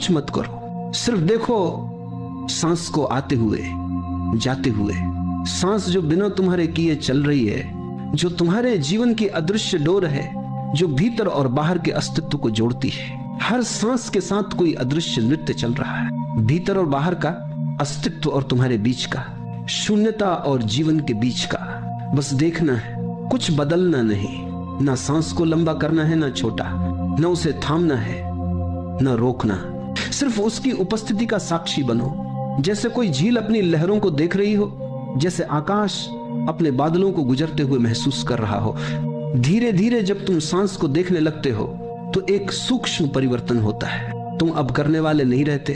कुछ मत करो, सिर्फ देखो सांस को आते हुए जाते हुए। सांस जो बिना तुम्हारे किए चल रही है, जो तुम्हारे जीवन की अदृश्य डोर है, जो भीतर और बाहर के अस्तित्व को जोड़ती है। हर सांस के साथ कोई अदृश्य नृत्य चल रहा है, भीतर और बाहर का, अस्तित्व और तुम्हारे बीच का, शून्यता और जीवन के बीच का। बस देखना है, कुछ बदलना नहीं। ना सांस को लंबा करना है, ना छोटा, न उसे थामना है, न रोकना। सिर्फ उसकी उपस्थिति का साक्षी बनो। जैसे कोई झील अपनी लहरों को देख रही हो, जैसे आकाश अपने बादलों को गुजरते हुए महसूस कर रहा हो। धीरे धीरे जब तुम सांस को देखने लगते हो तो एक सूक्ष्म परिवर्तन होता है। तुम अब करने वाले नहीं रहते,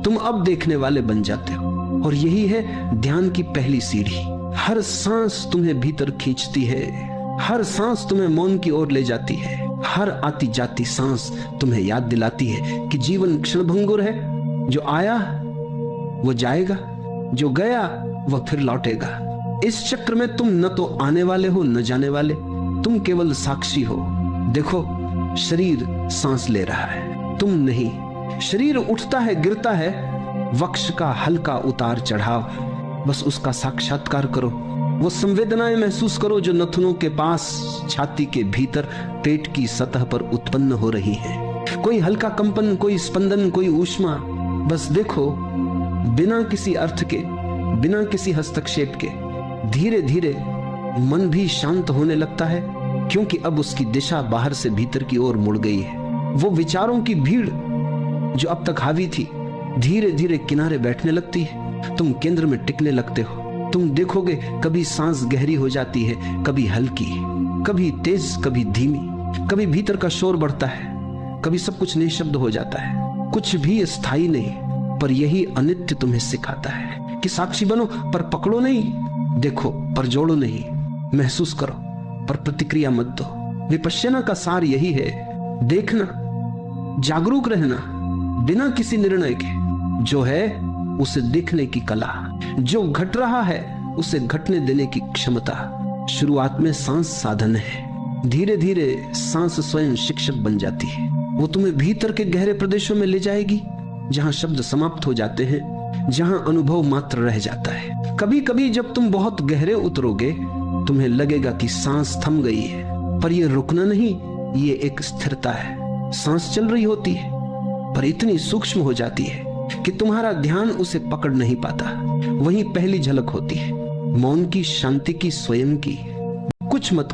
तुम अब देखने वाले बन जाते हो। और यही है ध्यान की पहली सीढ़ी। हर सांस तुम्हें भीतर खींचती है, हर सांस तुम्हें मौन की ओर ले जाती है। हर आती जाती सांस तुम्हें याद दिलाती है कि जीवन क्षणभंगुर है। जो आया वो जाएगा, जो गया वह फिर लौटेगा। इस चक्र में तुम न तो आने वाले हो न जाने वाले, तुम केवल साक्षी हो। देखो, शरीर सांस ले रहा है, तुम नहीं। शरीर उठता है, गिरता है, वक्ष का हल्का उतार चढ़ाव, बस उसका साक्षात्कार करो। वो संवेदनाएं महसूस करो जो नथुनों के पास, छाती के भीतर, पेट की सतह पर उत्पन्न हो रही है। कोई हल्का कंपन, कोई स्पंदन, कोई ऊष्मा। बस देखो, बिना किसी अर्थ के, बिना किसी हस्तक्षेप के, धीरे धीरे मन भी शांत होने लगता है, क्योंकि अब उसकी दिशा बाहर से भीतर की ओर मुड़ गई है। वो विचारों की भीड़ जो अब तक हावी थी, धीरे धीरे किनारे बैठने लगती है। तुम केंद्र में टिकने लगते हो। तुम देखोगे, कभी सांस गहरी हो जाती है, कभी हल्की, कभी तेज, कभी धीमी, कभी भीतर का शोर बढ़ता है, कभी सब कुछ निशब्द हो जाता है। कुछ भी स्थायी नहीं, पर यही अनित्य तुम्हें सिखाता है कि साक्षी बनो, पर पकड़ो नहीं। देखो, पर जोड़ो नहीं। महसूस करो, पर प्रतिक्रिया मत दो। विपश्यना का सार यही है, देखना, जागरूक रहना, बिना किसी निर्णय के। जो है उसे देखने की कला, जो घट रहा है उसे घटने देने की क्षमता। शुरुआत में सांस साधन है, धीरे धीरे सांस स्वयं शिक्षक बन जाती है। वो तुम्हें भीतर के गहरे प्रदेशों में ले जाएगी, जहां शब्द समाप्त हो जाते हैं, जहां अनुभव मात्र रह जाता है। कभी कभी जब तुम बहुत गहरे उतरोगे, तुम्हें लगेगा कि सांस थम गई है, पर यह रुकना नहीं, ये एक स्थिरता है। सांस चल रही होती है, पर इतनी सूक्ष्म हो जाती है कि तुम्हारा ध्यान उसे पकड़ नहीं पाता। वही पहली झलक होती है, मौन की, शांति की, स्वयं की। कुछ मत